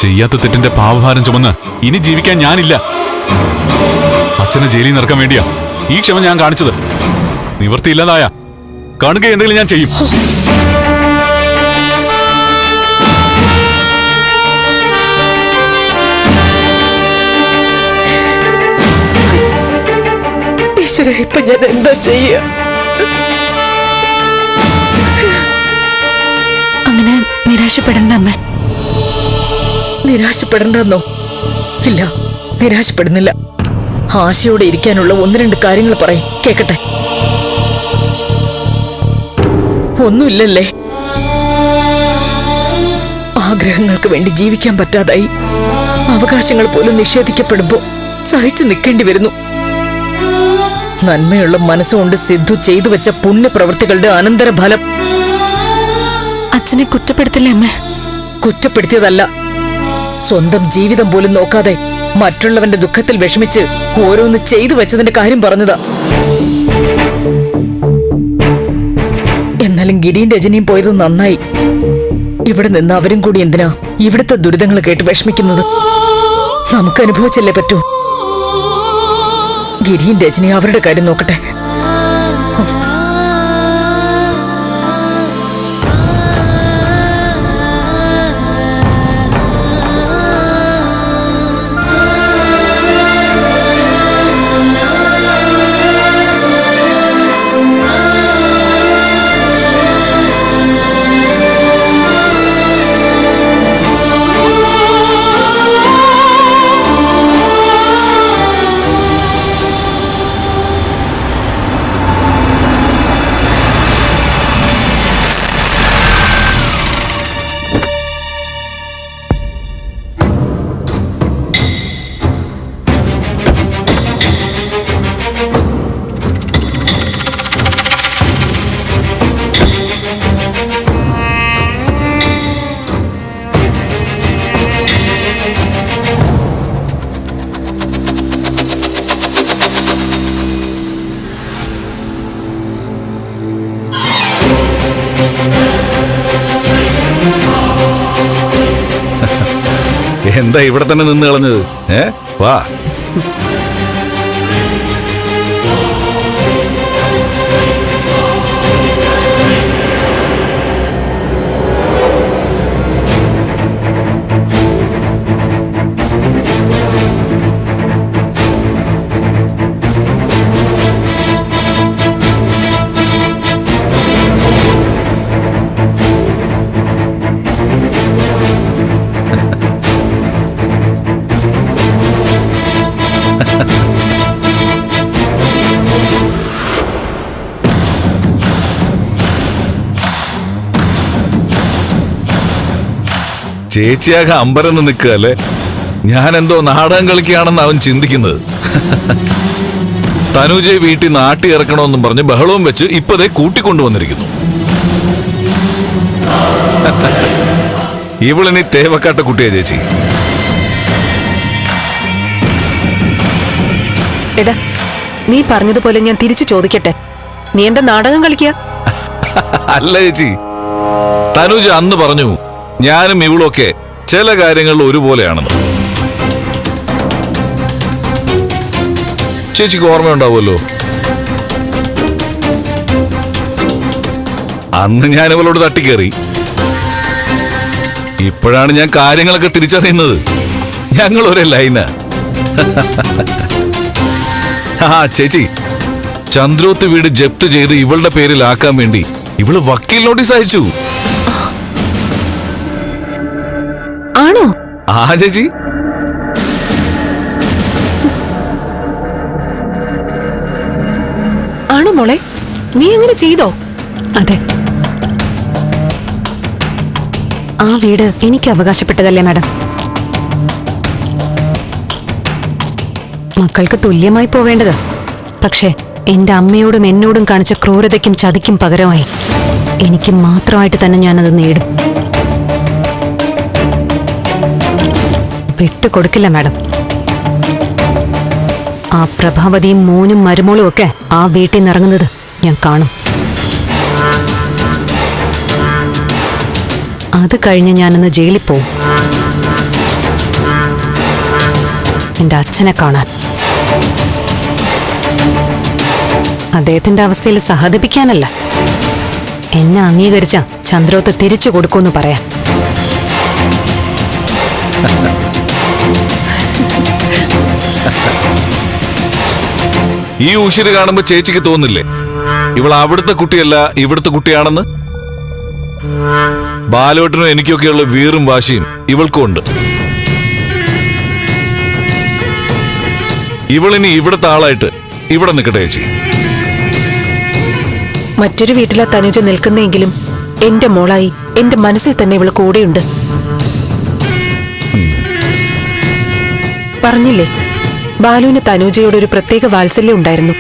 ചെയ്യാത്ത തെറ്റിന്റെ പാപഭാരം ചുമന്ന് ഇനി ജീവിക്കാൻ ഞാനില്ല. അച്ഛനെ ജയിലിൽ നിറക്കാൻ വേണ്ടിയാ ഈ ക്ഷമ ഞാൻ കാണിച്ചത്. നിവൃത്തിയില്ലാതായ കാണുക എന്തെങ്കിലും ഞാൻ ചെയ്യും. ഇപ്പൊ ഞാൻ എന്താ ചെയ്യ? അങ്ങനെ നിരാശപ്പെടണ്ട അമ്മ. നിരാശപ്പെടണ്ടെന്നോ? ഇല്ല, നിരാശപ്പെടുന്നില്ല. ആശയോടെ ഇരിക്കാനുള്ള ഒന്ന് രണ്ട് കാര്യങ്ങൾ പറയും, കേക്കട്ടെ. ഒന്നുമില്ലല്ലേ? ആഗ്രഹങ്ങൾക്ക് വേണ്ടി ജീവിക്കാൻ പറ്റാതായി അവകാശങ്ങൾ പോലും നിഷേധിക്കപ്പെടുമ്പോ സഹിച്ചു നിൽക്കേണ്ടി വരുന്നു. നന്മയുള്ള മനസ്സുകൊണ്ട് സിദ്ധു ചെയ്തു വെച്ച പുണ്യപ്രവൃത്തികളുടെ അനന്തരഫലം. അച്ഛനെ കുറ്റപ്പെടുത്തില്ലേ അമ്മ? കുറ്റപ്പെടുത്തിയതല്ല, സ്വന്തം ജീവിതം പോലും നോക്കാതെ മറ്റുള്ളവന്റെ ദുഃഖത്തിൽ വിഷമിച്ച് ഓരോന്ന് ചെയ്തു വെച്ചതിന്റെ കാര്യം പറഞ്ഞതാ. എന്നാലും ഗിരിയും രജനിയും പോയത് നന്നായി. ഇവിടെ നിന്ന് അവരും കൂടി എന്തിനാ ഇവിടുത്തെ ദുരിതങ്ങൾ കേട്ട് വിഷമിക്കുന്നത്? നമുക്ക് അനുഭവിച്ചല്ലേ പറ്റൂ. ഗിരിയും രജനിയും അവരുടെ കാര്യം നോക്കട്ടെ. എന്താ ഇവിടെ തന്നെ നിന്ന് കളഞ്ഞത്? വാ. ചേച്ചിയാകെ അമ്പരന്ന് നിൽക്കുകയല്ലേ? ഞാൻ എന്തോ നാടകം കളിക്കുകയാണെന്ന് അവൻ ചിന്തിക്കുന്നത്. തനുജയെ വീട്ടിൽ നാട്ടി ഇറക്കണമെന്നും പറഞ്ഞ് ബഹളവും വെച്ച് ഇപ്പതേ കൂട്ടിക്കൊണ്ടുവന്നിരിക്കുന്നു. ഇവളിനി തേവക്കാട്ട കുട്ടിയാ ചേച്ചി. എടാ, നീ പറഞ്ഞതുപോലെ ഞാൻ തിരിച്ചു ചോദിക്കട്ടെ, നീ എന്താ നാടകം കളിക്കുക? അല്ല ചേച്ചി, തനുജ അന്ന് പറഞ്ഞു ഞാനും ഇവളൊക്കെ ചില കാര്യങ്ങളിൽ ഒരുപോലെയാണെന്ന്. ചേച്ചിക്ക് ഓർമ്മയുണ്ടാവുമല്ലോ, അന്ന് ഞാൻ ഇവളോട് തട്ടിക്കേറി. ഇപ്പോഴാണ് ഞാൻ കാര്യങ്ങളൊക്കെ തിരിച്ചറിയുന്നത്. ഞങ്ങൾ ഒരേ ലൈനാ. ആ ചേച്ചി, ചന്ദ്രോത്ത് വീട് ജപ്ത് ചെയ്ത് ഇവളുടെ പേരിലാക്കാൻ വേണ്ടി ഇവള് വക്കീൽ നോട്ടീസ് അയച്ചു. ആണോ? ആ ചേച്ചി, ആണോ മോളെ? നീ എങ്ങനെ ചെയ്തോ? അതെ, ആ വീട് എനിക്ക് അവകാശപ്പെട്ടതല്ലേ മാഡം. മക്കൾക്ക് തുല്യമായി പോവേണ്ടത്. പക്ഷേ എന്റെ അമ്മയോടും എന്നോടും കാണിച്ച ക്രൂരതയ്ക്കും ചതിക്കും പകരമായി എനിക്ക് മാത്രമായിട്ട് തന്നെ ഞാനത് നേടും. വിട്ടുകൊടുക്കില്ല മാഡം. ആ പ്രഭാവതിയും മോനും മരുമോളും ഒക്കെ ആ വീട്ടിൽ നിന്ന് ഇറങ്ങുന്നത് ഞാൻ കാണും. അത് കഴിഞ്ഞ് ഞാനന്ന് ജയിലിൽ പോവും. എന്റെ അച്ഛനെ കാണാൻ. അദ്ദേഹത്തിന്റെ അവസ്ഥയിൽ സഹതപിക്കാനല്ല, എന്നെ അംഗീകരിച്ച ചന്ദ്രോത്ത് തിരിച്ചു കൊടുക്കുമെന്ന് പറയാൻ. ഈ ഉശിര് കാണുമ്പോ ചേച്ചിക്ക് തോന്നില്ലേ ഇവൾ അവിടുത്തെ കുട്ടിയല്ല ഇവിടുത്തെ കുട്ടിയാണെന്ന്? ബാലോട്ടനും എനിക്കൊക്കെയുള്ള വീറും വാശിയും ഇവൾക്കും ഉണ്ട്. ഇവളിനി ഇവിടുത്തെ ആളായിട്ട് ഇവിടെ നിൽക്കട്ടെ ചേച്ചി. മറ്റൊരു വീട്ടിലാ തനുജ നിൽക്കുന്നെങ്കിലും എന്റെ മോളായി എന്റെ മനസ്സിൽ തന്നെ ഇവള് കൂടെയുണ്ട്. പറഞ്ഞില്ലേ, ബാലുവിന് തനുജയോട് ഒരു പ്രത്യേക വാത്സല്യം ഉണ്ടായിരുന്നു.